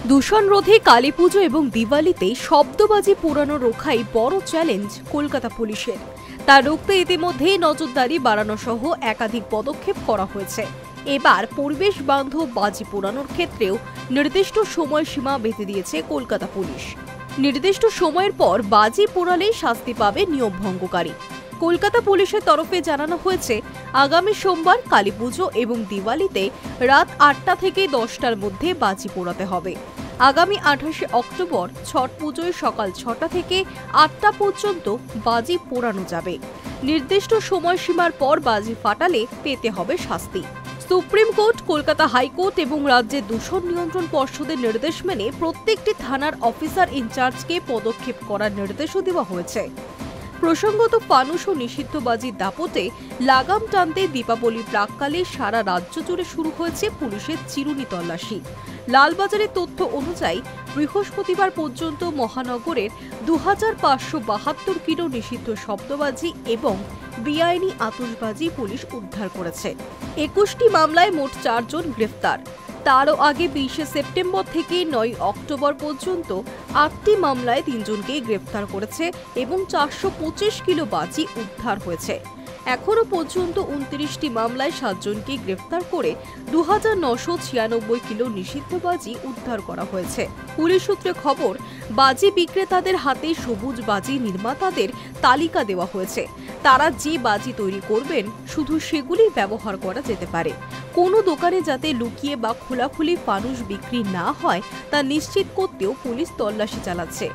দূষণ রোধে কালীপুজো এবং দিওয়ালিতে শব্দবাজি পোড়ানো রোখাই বড় চ্যালেঞ্জ কলকাতা পুলিশের। তা রুখতে ইতিমধ্যেই নজরদারি বাড়ানো সহ একাধিক পদক্ষেপ করা হয়েছে। এবার পরিবেশ বান্ধব বাজি পোড়ানোর ক্ষেত্রেও নির্দিষ্ট সময়সীমা বেঁধে দিয়েছে কলকাতা পুলিশ। নির্দিষ্ট সময়ের পর বাজি পোড়ালেই শাস্তি পাবে নিয়ম ভঙ্গকারী। কলকাতা পুলিশের তরফে জানানো হয়েছে, আগামী সোমবার কালীপুজো এবং দিওয়ালিতে রাত ৮টা থেকে 10টার মধ্যে বাজি পোড়াতে হবে। আগামী 28শে অক্টোবর ছট পুজোয় সকাল 6টা থেকে 8টা পর্যন্ত বাজি পোড়ানো যাবে। নির্দিষ্ট সময়সীমার পর বাজি ফাটালে পেতে হবে শাস্তি। সুপ্রিম কোর্ট, কলকাতা হাইকোর্ট এবং রাজ্যের দূষণ নিয়ন্ত্রণ পর্ষদের নির্দেশ মেনে প্রত্যেকটি থানার অফিসার ইনচার্জকে পদক্ষেপ করার নির্দেশও দেওয়া হয়েছে। প্রসঙ্গত, ফানুস ও নিষিদ্ধ বাজির দাপটে লাগাম টানতে দীপাবলির প্রাক্কালে সারা রাজ্য জুড়ে শুরু হয়েছে পুলিশের চিরুনি তল্লাশি। লালবাজারের তথ্য অনুযায়ী বৃহস্পতিবার পর্যন্ত মহানগরের 2572 কিলো নিষিদ্ধ শব্দবাজি এবং বেআইনি আতশবাজি পুলিশ উদ্ধার করেছে। 21টি মামলায় মোট 4 জন গ্রেফতার। তারও আগে 20শে সেপ্টেম্বর থেকে 9 অক্টোবর পর্যন্ত 8টি মামলায় 3 জনকে গ্রেফতার করেছে এবং 425 কিলো বাজি উদ্ধার হয়েছে। এখনো পর্যন্ত 29টি মামলায় 7 জনকে গ্রেফতার করে 2996 কিলো নিষিদ্ধ বাজি উদ্ধার করা হয়েছে। পুলিশ সূত্রে খবর, বাজি বিক্রেতাদের হাতে সবুজ বাজি নির্মাতাদের তালিকা দেওয়া হয়েছে। তারা যে বাজি তৈরি করবেন শুধু সেগুলি ব্যবহার করা যেতে পারে। কোনো দোকানে যাতে লুকিয়ে বা খোলাখুলি ফানুস বিক্রি না হয় তা নিশ্চিত করতেও পুলিশ তল্লাশি চালাচ্ছে।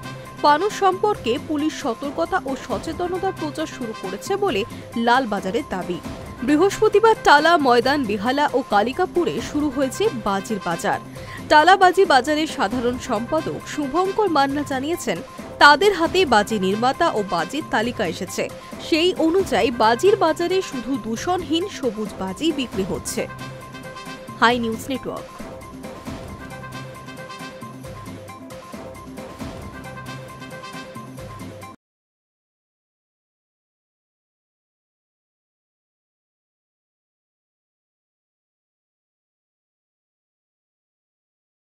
ফানুস সম্পর্কে পুলিশ সতর্কতা ও সচেতনতা প্রচার শুরু করেছে বলে লালবাজারের দাবি। বৃহস্পতিবার টালা, ময়দান, বেহালা ও কালিকাপুরে শুরু হয়েছে বাজির বাজার। টালাবাজি বাজারের সাধারণ সম্পাদক শুভঙ্কর মান্না জানিয়েছেন, তাদের হাতে বাজি নির্মাতা ও বাজির তালিকা এসেছে। সেই অনুযায়ী বাজির বাজারে শুধু দূষণহীন সবুজ বাজি বিক্রি হচ্ছে। Hi news network.